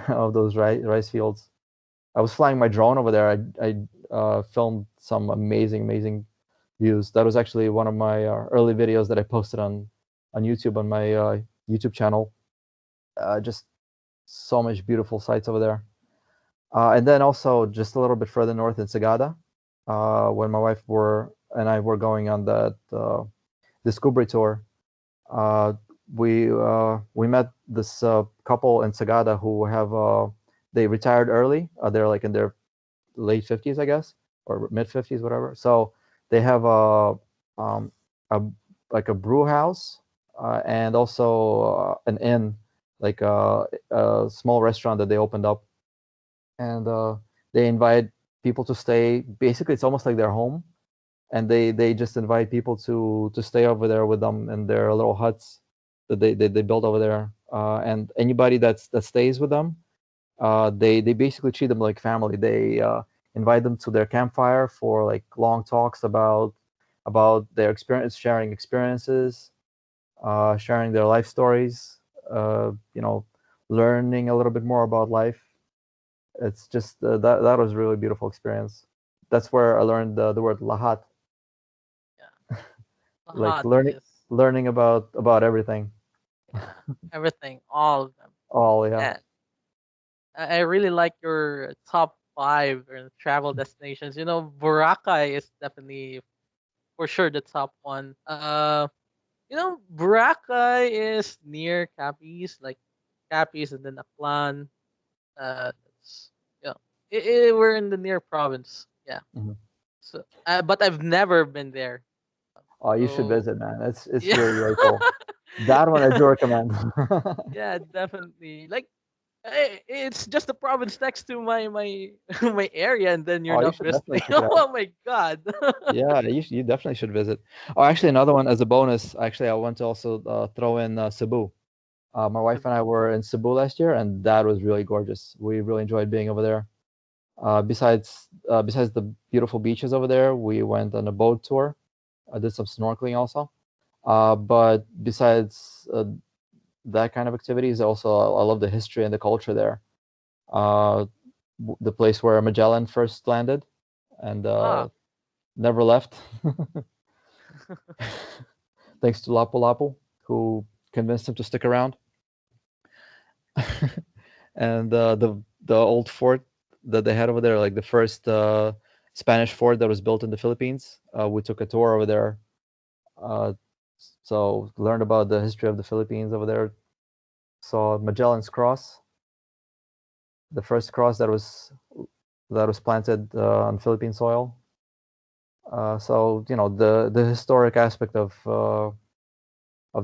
of those rice fields. I was flying my drone over there. I filmed some amazing views. That was actually one of my early videos that I posted on YouTube, on my YouTube channel. Just so much beautiful sights over there. And then also just a little bit further north in Sagada, when my wife were and I were going on that Discovery tour, uh, we met this couple in Sagada who have they retired early. They're like in their late 50s, I guess, or mid 50s, whatever. So they have um, a like a brew house, and also an inn, like a small restaurant that they opened up, and they invite people to stay. Basically, it's almost like their home, and they just invite people to stay over there with them in their little huts that they built over there. And anybody that stays with them, they basically treat them like family. They invite them to their campfire for like long talks about their experience, sharing experiences, sharing their life stories. You know, learning a little bit more about life. It's just that was a really beautiful experience. That's where I learned the word lahat, Yeah. like Hot is. learning about everything. Yeah. Everything. All of them. All, yeah. Yeah. I really like your top five travel destinations. Boracay is definitely for sure the top one. Boracay is near Capiz, like Capiz and then Aklan. It's, we're in the near province. Yeah. Mhm. So, but I've never been there. Oh, you should So visit, man. It's yeah, really cool. That one I do recommend. yeah, definitely. Like It's just the province next to my my area, and then you're Oh, you not should definitely visiting. check it out. Oh my god. Yeah, you definitely should visit. Oh, actually, another one as a bonus. Actually, I want to also throw in Cebu. My wife and Cebu. I were in Cebu last year, and that was really gorgeous. We really enjoyed being over there. Besides the beautiful beaches over there, we went on a boat tour. I did some snorkeling also. But besides that kind of activities, also I love the history and the culture there. Uh, the place where Magellan first landed and Ah. never left, thanks to Lapu Lapu, who convinced him to stick around. And the old fort that they had over there, like the first Spanish fort that was built in the Philippines. We took a tour over there, uh, so learned about the history of the Philippines over there. Saw Magellan's Cross, the first cross that was planted on Philippine soil. So the historic aspect of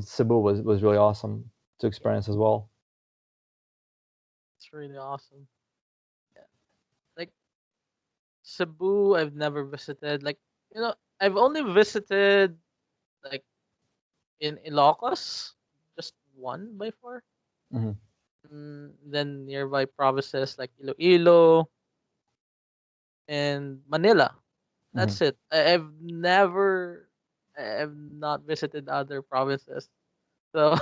Cebu was really awesome to experience as well. It's really awesome. Yeah. Like Cebu, I've never visited. Like I've only visited like in Ilocos, just one by far. Hmm. Then nearby provinces like Iloilo and Manila. Hmm. That's it. I've not visited other provinces. So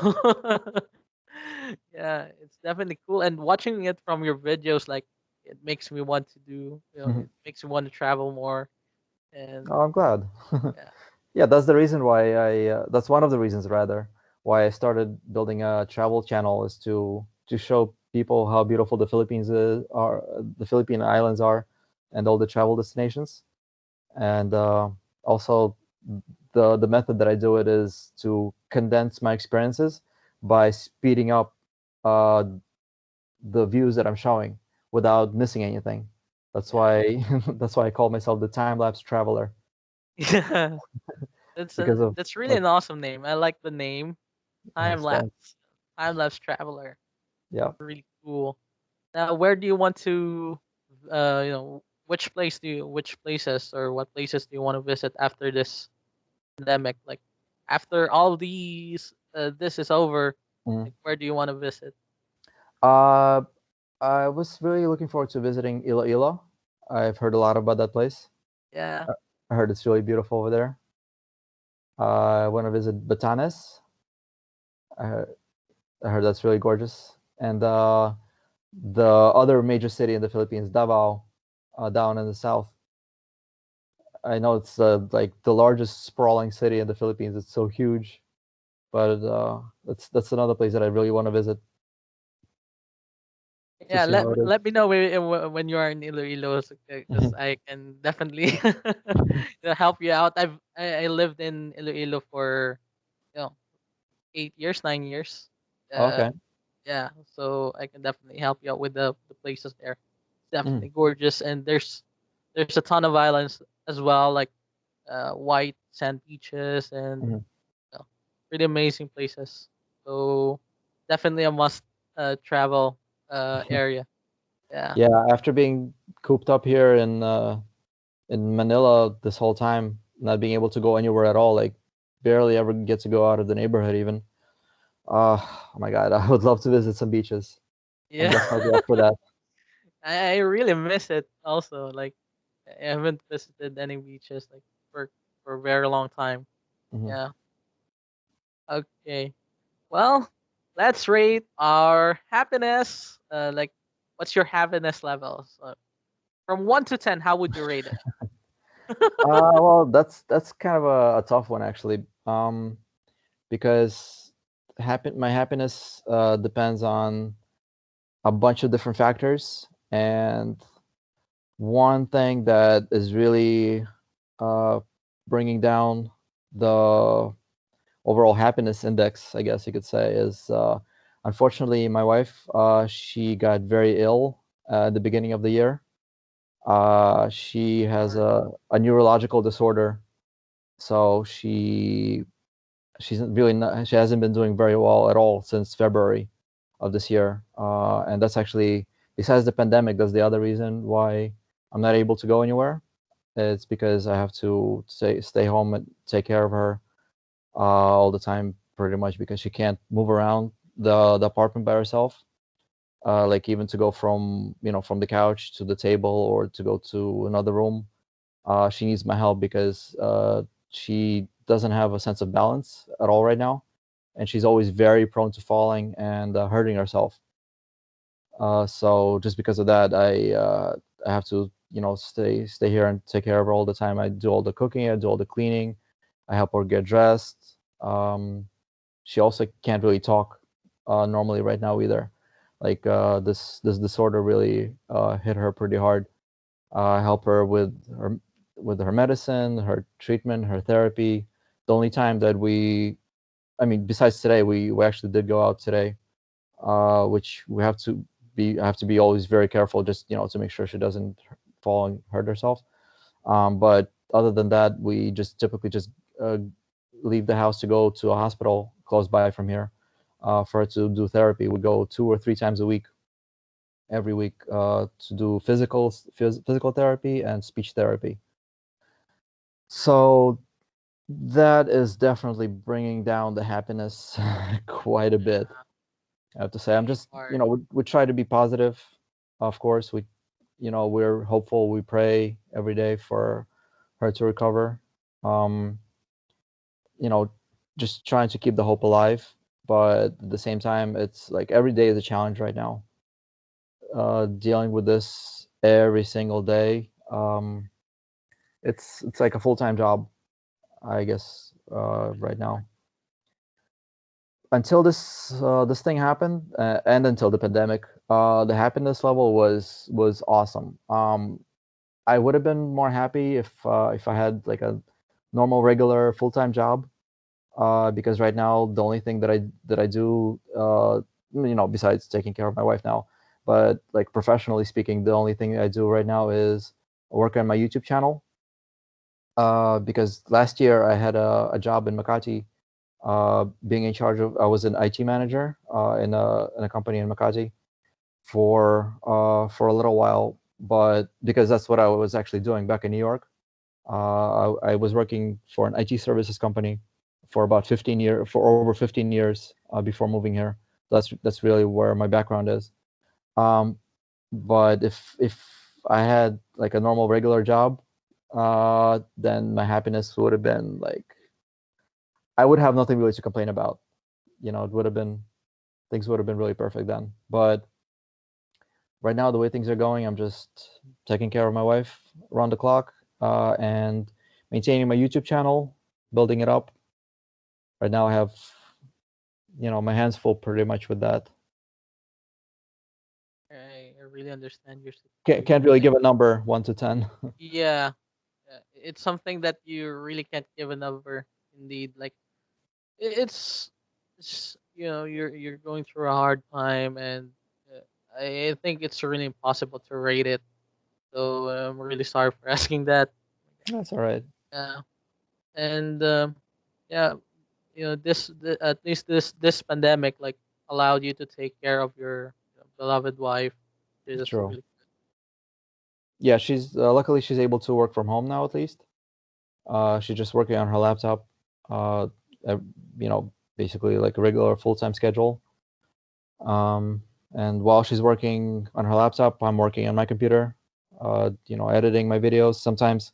yeah, it's definitely cool. And watching it from your videos, like it makes me want to do. Hmm. It makes me want to travel more. And Oh, I'm glad. yeah, Yeah, that's the reason why that's one of the reasons rather why I started building a travel channel is to show people how beautiful the Philippine islands are, and all the travel destinations. And also the method that I do it is to condense my experiences by speeding up uh, the views that I'm showing without missing anything. That's yeah, why that's why I call myself the Timelapse Traveler yeah. because of That's really like an awesome name. I like the name. Time thanks. lapse. Time lapse traveler. Yeah. Really cool. Now, where do you want to, which places or what places do you want to visit after this pandemic? Like, after all these, this is over, Mhm. like, where do you want to visit? Uh, I was really looking forward to visiting Iloilo. I've heard a lot about that place. Yeah, I heard it's really beautiful over there. I want to visit Batanes. I heard, I heard that's really gorgeous. And the other major city in the Philippines, Davao, down in the south. I know it's like the largest sprawling city in the Philippines. It's so huge, but that's another place that I really want to visit to yeah. see how it is. Let me know when you are in Iloilo, because I can definitely help you out. I lived in Iloilo for you know 8 years, 9 years. Uh, Okay. yeah, so I can definitely help you out with the places there. It's Mm-hmm. definitely gorgeous, and there's a ton of islands as well, like white sand beaches and Mm-hmm. pretty amazing places. So definitely a must travel area. Yeah, Yeah, after being cooped up here in Manila this whole time, not being able to go anywhere at all, like barely ever get to go out of the neighborhood even. Oh my God, I would love to visit some beaches. I'm yeah. definitely up for that. I really miss it. Also, like I haven't visited any beaches like for a very long time. Hmm. Yeah. Okay. Well, let's rate our happiness. Like, what's your happiness level? So, from 1 to 10, how would you rate it? Well, that's kind of a tough one actually, because my happiness depends on a bunch of different factors, and one thing that is really uh, bringing down the overall happiness index, I guess you could say, is unfortunately my wife. She got very ill at the beginning of the year. She has Sorry. a neurological disorder, so she hasn't been doing very well at all since February. of this year, and that's actually, besides the pandemic, that's the other reason why I'm not able to go anywhere. It's because I have to stay home and take care of her all the time, pretty much, because she can't move around the apartment by herself. Like even to go from from the couch to the table or to go to another room, she needs my help because she doesn't have a sense of balance at all right now, and she's always very prone to falling and hurting herself. So just because of that, I have to stay here and take care of her all the time. I do all the cooking, I do all the cleaning, I help her get dressed. She also can't really talk normally right now either. Like this disorder really hit her pretty hard. I help her with her medicine, her treatment, her therapy. The only time that I mean, besides today, we actually did go out today, which I have to be always very careful, just to make sure she doesn't fall and hurt herself. But other than that, we just typically just uh, leave the house to go to a hospital close by from here for her to do therapy. We go 2 or 3 times a week, every week, to do physical therapy and speech therapy. So that is definitely bringing down the happiness quite a bit. Yeah, I have to say, I'm really just, hard. we try to be positive. Of course, we're hopeful. We pray every day for her to recover. Um, you know, just trying to keep the hope alive. But at the same time, it's like every day is a challenge right now. Dealing with this every single day, it's like a full-time job, I guess, right now. Until this thing happened, and until the pandemic, the happiness level was awesome. I would have been more happy if I had like a normal, regular, full-time job. Because right now the only thing that I do, besides taking care of my wife now, but like professionally speaking, the only thing I do right now is work on my YouTube channel. Because last year I had a job in Makati, being in charge of. I was an IT manager in a company in Makati for a little while, but because that's what I was actually doing back in New York. I was working for an IT services company for over 15 years before moving here. That's really where my background is. Um, but if I had like a normal regular job, then my happiness would have been like, I would have nothing really to complain about. It would have been things would have been really perfect then. But right now, the way things are going, I'm just taking care of my wife around the clock, and maintaining my YouTube channel, building it up. Right now, I have my hands full pretty much with that. I really understand your Can't situation. really give a number 1 to 10. Yeah, it's something that you really can't give a number. Indeed, like it's, you're going through a hard time, and I think it's really impossible to rate it. So I'm really sorry for asking that. That's all right. Yeah, and yeah, at least this pandemic like allowed you to take care of your beloved wife. Which is True. really Yeah, she's luckily she's able to work from home now at least. She's just working on her laptop. Uh, uh, basically like a regular full-time schedule. Um, and while she's working on her laptop, I'm working on my computer, editing my videos. Sometimes,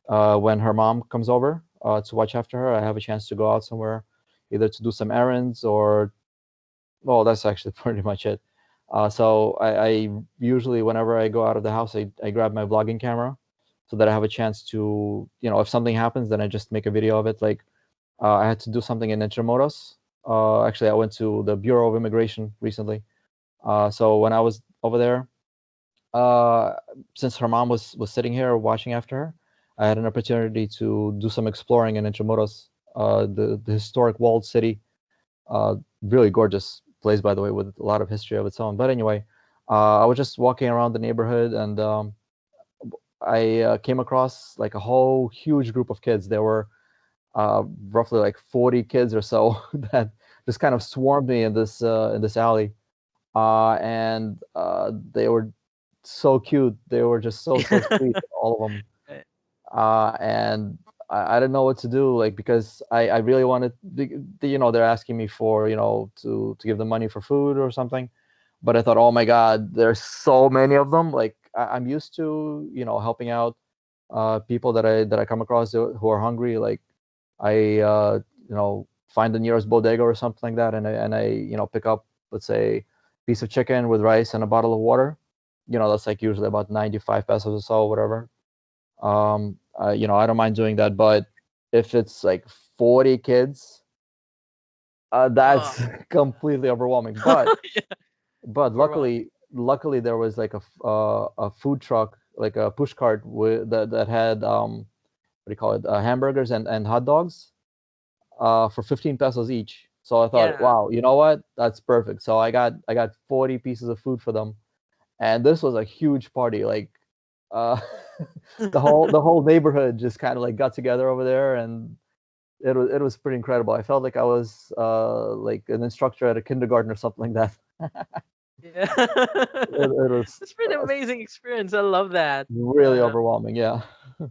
when her mom comes over to watch after her, I have a chance to go out somewhere, either to do some errands or, well, that's actually pretty much it. So I usually, whenever I go out of the house, I grab my vlogging camera so that I have a chance to, if something happens, then I just make a video of it. Like, I had to do something in Intramuros. Actually, I went to the Bureau of Immigration recently. So when I was over there, uh, since her mom was sitting here watching after her, I had an opportunity to do some exploring in Intramuros, the historic walled city. Really gorgeous place, by the way, with a lot of history of its own. But anyway, I was just walking around the neighborhood, and I came across like a whole huge group of kids. There were roughly like 40 kids or so that just kind of swarmed me in this alley. and they were so cute. They were just so sweet, all of them. Right. And I didn't know what to do, like because I really wanted, they're asking me for to give them money for food or something, but I thought, oh my God, there's so many of them. Like I'm used to helping out people that I come across who are hungry. Like I find the nearest bodega or something like that, and I pick up, let's say, piece of chicken with rice and a bottle of water. That's like usually about 95 pesos or so, whatever. I don't mind doing that, but if it's like 40 kids, Oh. that's completely overwhelming. But Yeah. but Overwhelming. luckily there was like a food truck, like a push cart that had what do you call it, hamburgers and hot dogs for 15 pesos each. So I thought, Yeah. wow, you know what? That's perfect. So I got 40 pieces of food for them, and this was a huge party. Like, uh, the whole neighborhood just kind of like got together over there, and it was pretty incredible. I felt like I was like an instructor at a kindergarten or something like that. Yeah. It was It's pretty amazing experience. I love that. really overwhelming. Yeah.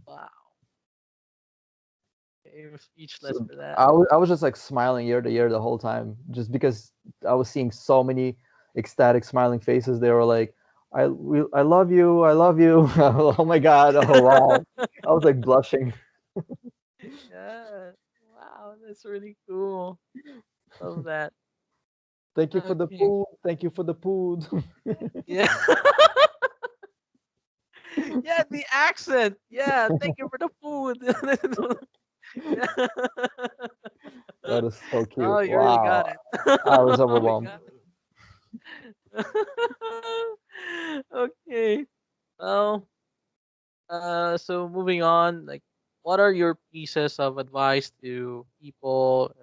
Wow. I'm speechless So for that. I was just like smiling ear to ear the whole time, just because I was seeing so many ecstatic, smiling faces. They were like, I love you, I love you." Oh my God! Oh wow! I was like blushing. Yeah. Wow, that's really cool. Love that. Thank you for the Okay. food. Thank you for the food. Yeah. Yeah, the accent. Yeah, thank you for the food. Yeah. That is so Oh, cute. you really Wow! got it. I was We overwhelmed. got it. Okay. Well, so moving on, like, what are your pieces of advice to people,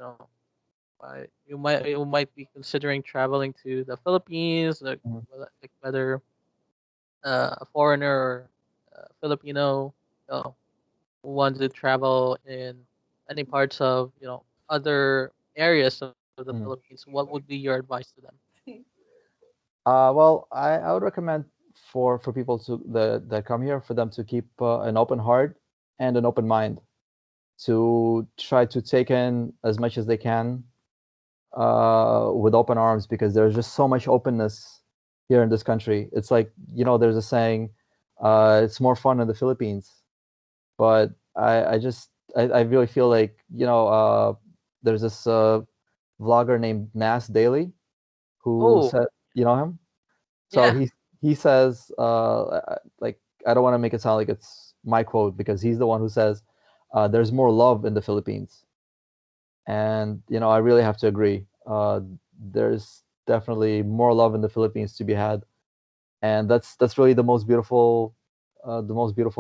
you might be considering traveling to the Philippines, Mhm. like whether a foreigner or Filipino, who wants to travel in any parts of other areas of the Mhm. Philippines. What would be your advice to them? Well, I would recommend for people that come here, for them to keep an open heart and an open mind, to try to take in as much as they can with open arms, because there's just so much openness here in this country. It's like, there's a saying, it's more fun in the Philippines. But I really feel like, there's this vlogger named Nas Daily who Oh, said, you know him? So yeah. he says, like, I don't want to make it sound like it's my quote, because he's the one who says, there's more love in the Philippines. And I really have to agree. There's definitely more love in the Philippines to be had, and that's really the most beautiful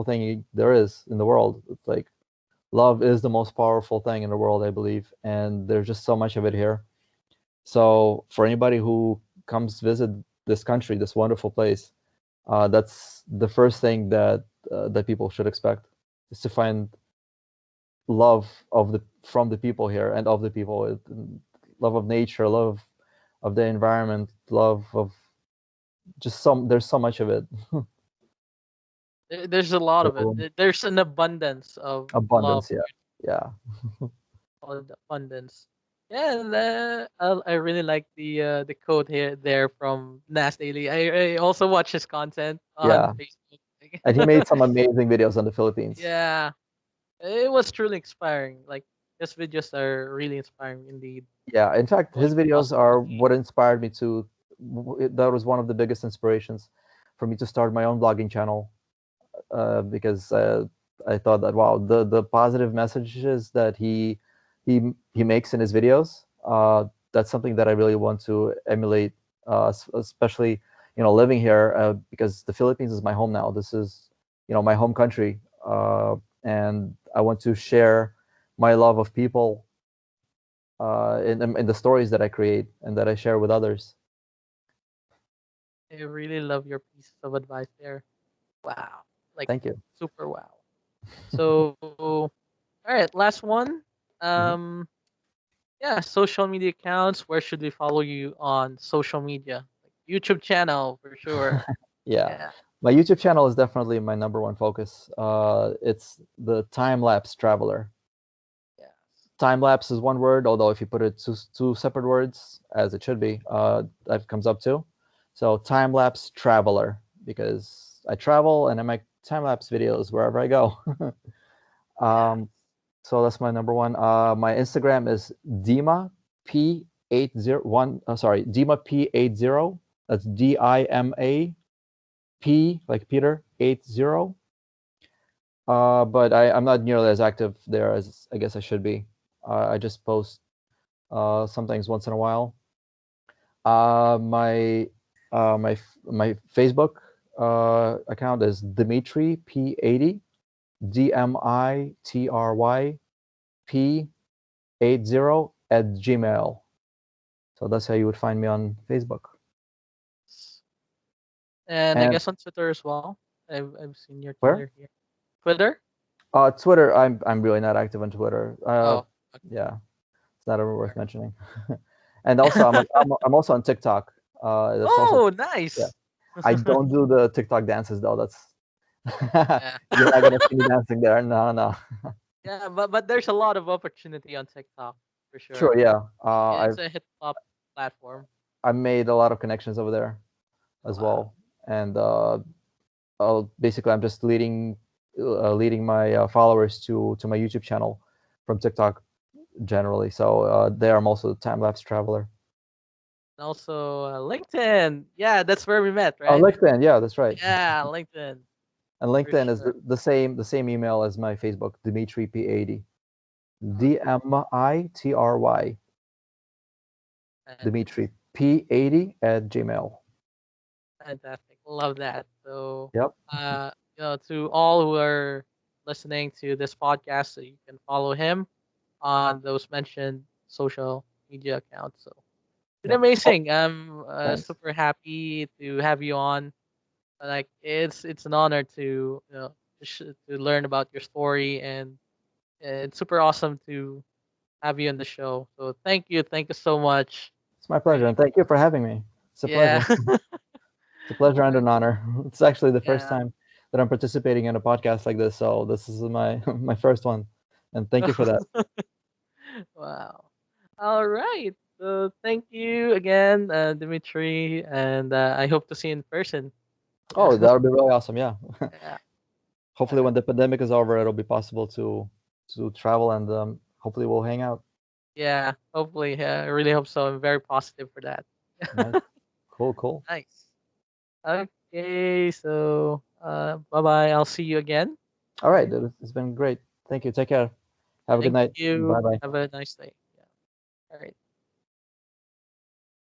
thing there is in the world. It's like, love is the most powerful thing in the world, I believe, and there's just so much of it here. So for anybody who comes visit this country, this wonderful place, that's the first thing that people should expect, is to find love from the people here, and of the people, love of nature, love of the environment, love of just there's so much of it. There's a lot of it. So, There's an abundance of love. abundance, yeah. Yeah. Called abundance. Yeah, and, I really like the quote here there from Nas Daily. I also watch his content on Yeah, and he Facebook. made some amazing videos on the Philippines. Yeah, it was truly inspiring. Like, his videos are really inspiring indeed. Yeah, in fact, Full of his videos are positivity. what inspired me to. That was one of the biggest inspirations for me to start my own blogging channel, because I thought that, wow, the positive messages that he makes in his videos, that's something that I really want to emulate, especially living here, because the Philippines is my home now. This is my home country, and I want to share my love of people in the stories that I create and that I share with others. I really love your pieces of advice there. Wow, like, Thank you. super wow. So, all right, last one. Mhm. Yeah, social media accounts. Where should we follow you on social media? YouTube channel for sure. Yeah. Yeah. My YouTube channel is definitely my number one focus. It's the Timelapse Traveler. Yes. Time lapse is one word, although if you put it two separate words, as it should be, that comes up too. So time lapse traveler, because I travel and I make time lapse videos wherever I go. Yeah. um, so that's my number one. My Instagram is Dima P801. Sorry, Dima P80. That's DIMA P like Peter 80. But I'm not nearly as active there as I guess I should be. I just post sometimes once in a while. My my Facebook account is Dmitry P80, DMITRY P80 So that's how you would find me on Facebook. And I And guess on Twitter as well. I've seen your where? Twitter here. Twitter? Twitter. I'm really not active on Twitter. Oh, Yeah, it's not ever worth okay. mentioning. And also, I'm also on TikTok. That's also, Oh, yeah. nice. I don't do the TikTok dances though. That's Yeah. you're not gonna see me dancing there. No, no. Yeah, but there's a lot of opportunity on TikTok for Sure, sure. yeah. It's a hip hop platform. I've made a lot of connections over there as Wow. well, and basically I'm just leading my followers to my YouTube channel from TikTok generally. So there I'm also the time lapse traveler. And also LinkedIn. Yeah, that's where we met, Oh, right? LinkedIn, yeah, that's right. Yeah, LinkedIn And for LinkedIn is sure. the same email as my Facebook, Dimitri P80, Uh-huh. DMITRY, Dimitri Fantastic. P80 at Gmail. Fantastic. Love that. So, Yep. to all who are listening to this podcast, so you can follow him on those mentioned social media accounts. So, it's been Yep. Oh, amazing. I'm thanks. super happy to have you on. Like, it's an honor to to learn about your story, and it's super awesome to have you on the show. So, thank you so much. It's my pleasure, Really, and thank you for having me. It's a yeah, pleasure. It's a pleasure and an honor. It's actually the first yeah. time that I'm participating in a podcast like this, so this is my my first one, and thank you for that. Wow. All right. So thank you again, Dimitri, and I hope to see you in person. Yeah. Oh, that would be really awesome. Yeah. Yeah. All Hopefully, right. when the pandemic is over, it'll be possible to travel and hopefully we'll hang out. Yeah. Hopefully. Yeah, I really hope so. I'm very positive for that. Nice. Cool. Cool. Nice. Okay. So, bye bye. I'll see you again. All All right. right. It's been great. Thank you. Take care. Have a good Thank night. you. Bye bye. Have a nice day. Yeah. All right.